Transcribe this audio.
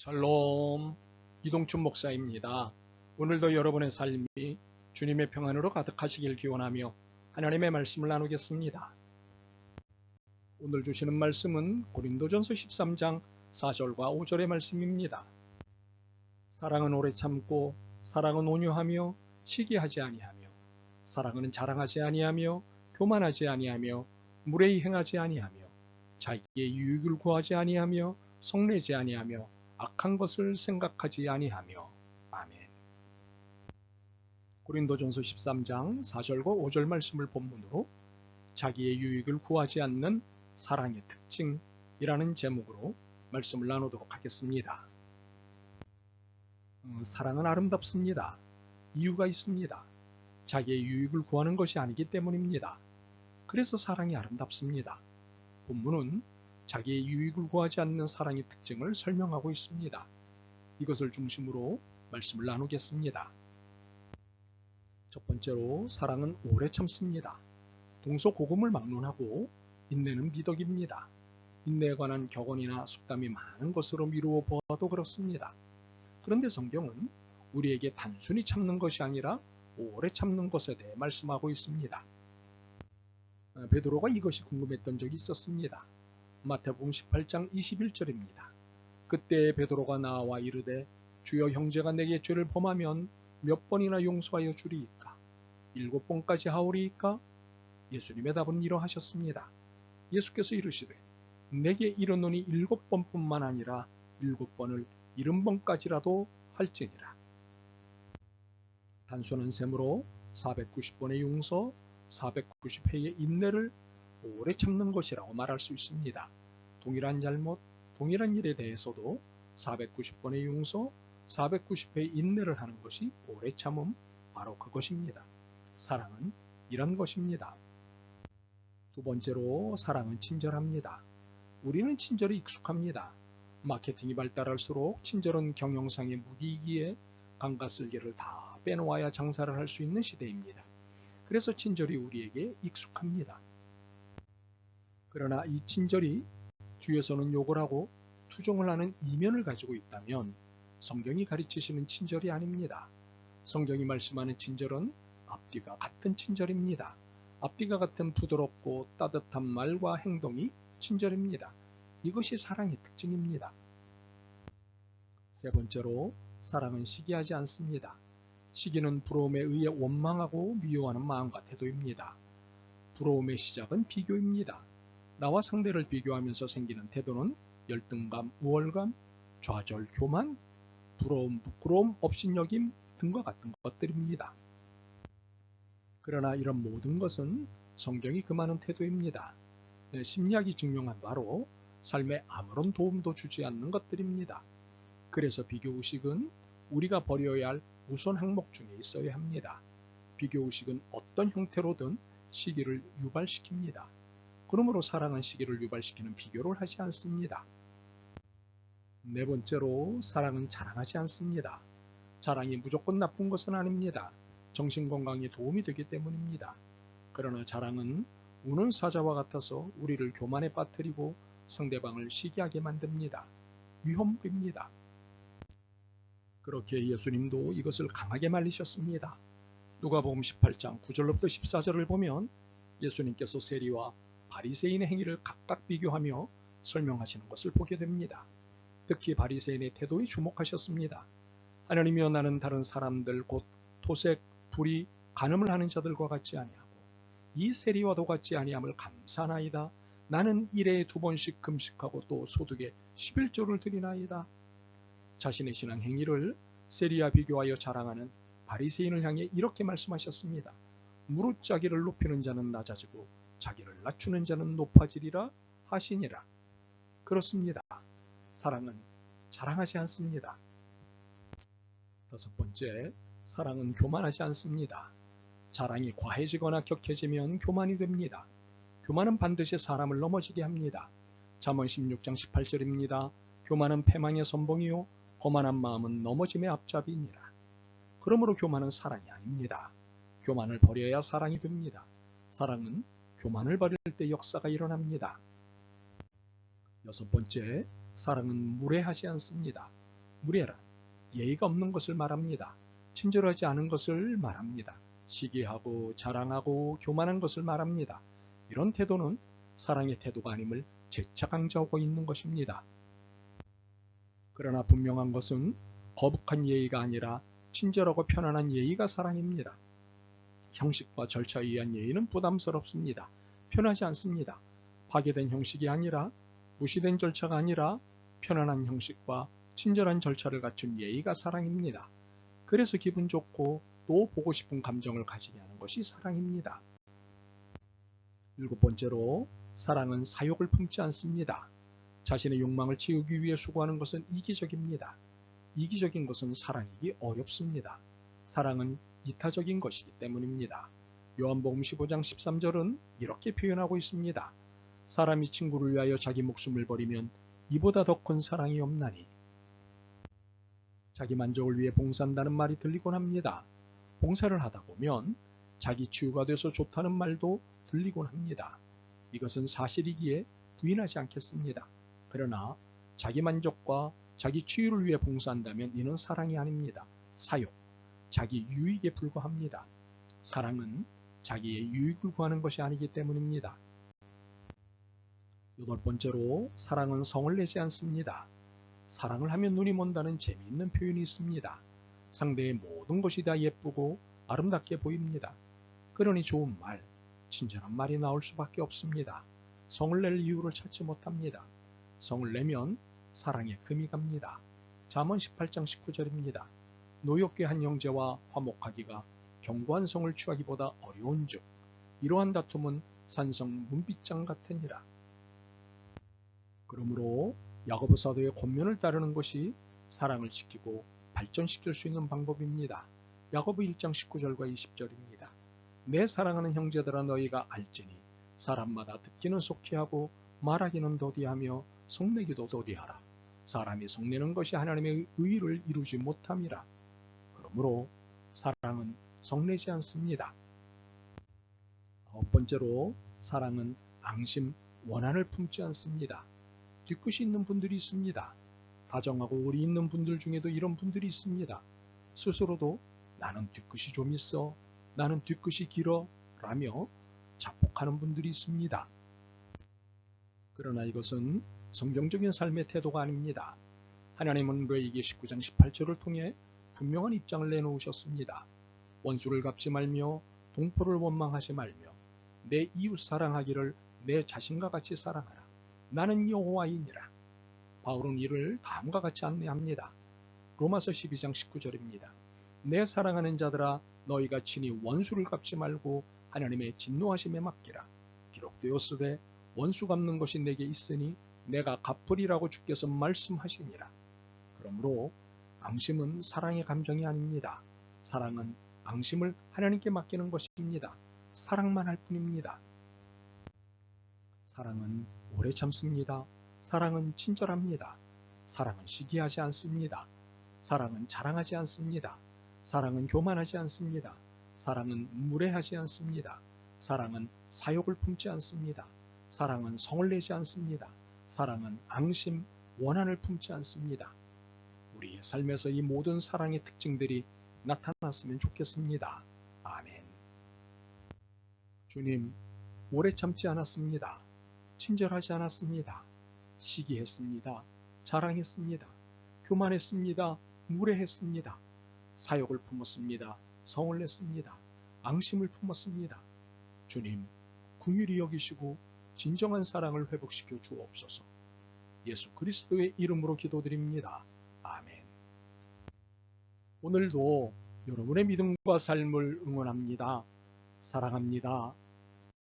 샬롬, 이동춘 목사입니다. 오늘도 여러분의 삶이 주님의 평안으로 가득하시길 기원하며 하나님의 말씀을 나누겠습니다. 오늘 주시는 말씀은 고린도전서 13장 4절과 5절의 말씀입니다. 사랑은 오래 참고 사랑은 온유하며 시기하지 아니하며 사랑은 자랑하지 아니하며 교만하지 아니하며 무례히 행하지 아니하며 자기의 유익을 구하지 아니하며 성내지 아니하며 악한 것을 생각하지 아니하며. 아멘. 고린도전서 13장 4절과 5절 말씀을 본문으로 자기의 유익을 구하지 않는 사랑의 특징이라는 제목으로 말씀을 나누도록 하겠습니다. 사랑은 아름답습니다. 이유가 있습니다. 자기의 유익을 구하는 것이 아니기 때문입니다. 그래서 사랑이 아름답습니다. 본문은 자기의 유익을 구하지 않는 사랑의 특징을 설명하고 있습니다. 이것을 중심으로 말씀을 나누겠습니다. 첫 번째로 사랑은 오래 참습니다. 동서고금을 막론하고 인내는 미덕입니다. 인내에 관한 격언이나 속담이 많은 것으로 미루어 보아도 그렇습니다. 그런데 성경은 우리에게 단순히 참는 것이 아니라 오래 참는 것에 대해 말씀하고 있습니다. 베드로가 이것이 궁금했던 적이 있었습니다. 마태복음 18장 21절입니다. 그때 베드로가 나와 이르되 주여 형제가 내게 죄를 범하면 몇 번이나 용서하여 주리이까? 7번까지 하오리이까? 예수님의 답은 이러하셨습니다. 예수께서 이르시되 내게 이르노니 7번뿐만 아니라 7번을 70번까지라도 할지니라. 단순한 셈으로 490번의 용서, 490회의 인내를 오래 참는 것이라고 말할 수 있습니다. 동일한 잘못, 동일한 일에 대해서도 490번의 용서, 490회의 인내를 하는 것이 오래 참음, 바로 그것입니다. 사랑은 이런 것입니다. 두 번째로 사랑은 친절합니다. 우리는 친절에 익숙합니다. 마케팅이 발달할수록 친절은 경영상의 무기이기에 강과 쓸개를 다 빼놓아야 장사를 할 수 있는 시대입니다. 그래서 친절이 우리에게 익숙합니다. 그러나 이 친절이 뒤에서는 욕을 하고 투정을 하는 이면을 가지고 있다면 성경이 가르치시는 친절이 아닙니다. 성경이 말씀하는 친절은 앞뒤가 같은 친절입니다. 앞뒤가 같은 부드럽고 따뜻한 말과 행동이 친절입니다. 이것이 사랑의 특징입니다. 세 번째로 사랑은 시기하지 않습니다. 시기는 부러움에 의해 원망하고 미워하는 마음과 태도입니다. 부러움의 시작은 비교입니다. 나와 상대를 비교하면서 생기는 태도는 열등감, 우월감, 좌절, 교만, 부러움, 부끄러움, 업신여김 등과 같은 것들입니다. 그러나 이런 모든 것은 성경이 금하는 태도입니다. 심리학이 증명한 바로 삶에 아무런 도움도 주지 않는 것들입니다. 그래서 비교의식은 우리가 버려야 할 우선 항목 중에 있어야 합니다. 비교의식은 어떤 형태로든 시기를 유발시킵니다. 그러므로 사랑은 시기를 유발시키는 비교를 하지 않습니다. 네 번째로 사랑은 자랑하지 않습니다. 자랑이 무조건 나쁜 것은 아닙니다. 정신건강에 도움이 되기 때문입니다. 그러나 자랑은 우는 사자와 같아서 우리를 교만에 빠뜨리고 상대방을 시기하게 만듭니다. 위험입니다. 그렇게 예수님도 이것을 강하게 말리셨습니다. 누가복음 18장 9절로부터 14절을 보면 예수님께서 세리와 바리새인의 행위를 각각 비교하며 설명하시는 것을 보게 됩니다. 특히 바리새인의 태도에 주목하셨습니다. 하나님이여 나는 다른 사람들 곧 토색, 불의, 간음을 하는 자들과 같지 아니하고 이 세리와도 같지 아니함을 감사하나이다. 나는 일에 2번씩 금식하고 또 소득에 11조를 드리나이다. 자신의 신앙 행위를 세리와 비교하여 자랑하는 바리새인을 향해 이렇게 말씀하셨습니다. 무릇 자기를 높이는 자는 낮아지고 자기를 낮추는 자는 높아지리라 하시니라. 그렇습니다. 사랑은 자랑하지 않습니다. 다섯 번째, 사랑은 교만하지 않습니다. 자랑이 과해지거나 격해지면 교만이 됩니다. 교만은 반드시 사람을 넘어지게 합니다. 잠언 16장 18절입니다. 교만은 패망의 선봉이요 거만한 마음은 넘어짐의 앞잡이니라. 그러므로 교만은 사랑이 아닙니다. 교만을 버려야 사랑이 됩니다. 사랑은 교만을 버릴 때 역사가 일어납니다. 여섯 번째, 사랑은 무례하지 않습니다. 무례란 예의가 없는 것을 말합니다. 친절하지 않은 것을 말합니다. 시기하고 자랑하고 교만한 것을 말합니다. 이런 태도는 사랑의 태도가 아님을 재차 강조하고 있는 것입니다. 그러나 분명한 것은 거북한 예의가 아니라 친절하고 편안한 예의가 사랑입니다. 형식과 절차에 의한 예의는 부담스럽습니다. 편하지 않습니다. 파괴된 형식이 아니라, 무시된 절차가 아니라 편안한 형식과 친절한 절차를 갖춘 예의가 사랑입니다. 그래서 기분 좋고 또 보고 싶은 감정을 가지게 하는 것이 사랑입니다. 7번째로, 사랑은 사욕을 품지 않습니다. 자신의 욕망을 채우기 위해 수고하는 것은 이기적입니다. 이기적인 것은 사랑이기 어렵습니다. 사랑은 이타적인 것이기 때문입니다. 요한복음 15장 13절은 이렇게 표현하고 있습니다. 사람이 친구를 위하여 자기 목숨을 버리면 이보다 더 큰 사랑이 없나니. 자기 만족을 위해 봉사한다는 말이 들리곤 합니다. 봉사를 하다 보면 자기 치유가 돼서 좋다는 말도 들리곤 합니다. 이것은 사실이기에 부인하지 않겠습니다. 그러나 자기 만족과 자기 치유를 위해 봉사한다면 이는 사랑이 아닙니다. 사욕, 자기 유익에 불과합니다. 사랑은 자기의 유익을 구하는 것이 아니기 때문입니다. 8번째로, 사랑은 성을 내지 않습니다. 사랑을 하면 눈이 먼다는 재미있는 표현이 있습니다. 상대의 모든 것이 다 예쁘고 아름답게 보입니다. 그러니 좋은 말, 친절한 말이 나올 수밖에 없습니다. 성을 낼 이유를 찾지 못합니다. 성을 내면 사랑에 금이 갑니다. 잠언 18장 19절입니다. 노엽게 한 형제와 화목하기가 견고한 성을 취하기보다 어려운즉 이러한 다툼은 산성 문빗장 같으니라. 그러므로 야고보 사도의 권면을 따르는 것이 사랑을 지키고 발전시킬 수 있는 방법입니다. 야고보 1장 19절과 20절입니다. 내 사랑하는 형제들아 너희가 알지니 사람마다 듣기는 속히 하고 말하기는 더디하며 성내기도 더디하라. 사람이 성내는 것이 하나님의 의를 이루지 못함이라. 그러므로 사랑은 성내지 않습니다. 9번째로, 사랑은 앙심, 원한을 품지 않습니다. 뒤끝이 있는 분들이 있습니다. 다정하고 의리 있는 분들 중에도 이런 분들이 있습니다. 스스로도 나는 뒤끝이 좀 있어, 나는 뒤끝이 길어 라며 자폭하는 분들이 있습니다. 그러나 이것은 성경적인 삶의 태도가 아닙니다. 하나님은 레위기 19장 18절을 통해 분명한 입장을 내놓으셨습니다. 원수를 갚지 말며 동포를 원망하지 말며 내 이웃 사랑하기를 내 자신과 같이 사랑하라. 나는 여호와이니라. 바울은 이를 다음과 같이 안내합니다. 로마서 12장 19절입니다. 내 사랑하는 자들아 너희가 친히 원수를 갚지 말고 하나님의 진노하심에 맡기라. 기록되었으되 원수 갚는 것이 내게 있으니 내가 갚으리라고 주께서 말씀하시니라. 그러므로 앙심은 사랑의 감정이 아닙니다. 사랑은 앙심을 하나님께 맡기는 것입니다. 사랑만 할 뿐입니다. 사랑은 오래 참습니다. 사랑은 친절합니다. 사랑은 시기하지 않습니다. 사랑은 자랑하지 않습니다. 사랑은 교만하지 않습니다. 사랑은 무례하지 않습니다. 사랑은 사욕을 품지 않습니다. 사랑은 성을 내지 않습니다. 사랑은 앙심, 원한을 품지 않습니다. 우리의 삶에서 이 모든 사랑의 특징들이 나타났으면 좋겠습니다. 아멘. 주님, 오래 참지 않았습니다. 친절하지 않았습니다. 시기했습니다. 자랑했습니다. 교만했습니다. 무례했습니다. 사욕을 품었습니다. 성을 냈습니다. 앙심을 품었습니다. 주님, 긍휼히 여기시고 진정한 사랑을 회복시켜 주옵소서. 예수 그리스도의 이름으로 기도드립니다. 아멘. 오늘도 여러분의 믿음과 삶을 응원합니다. 사랑합니다.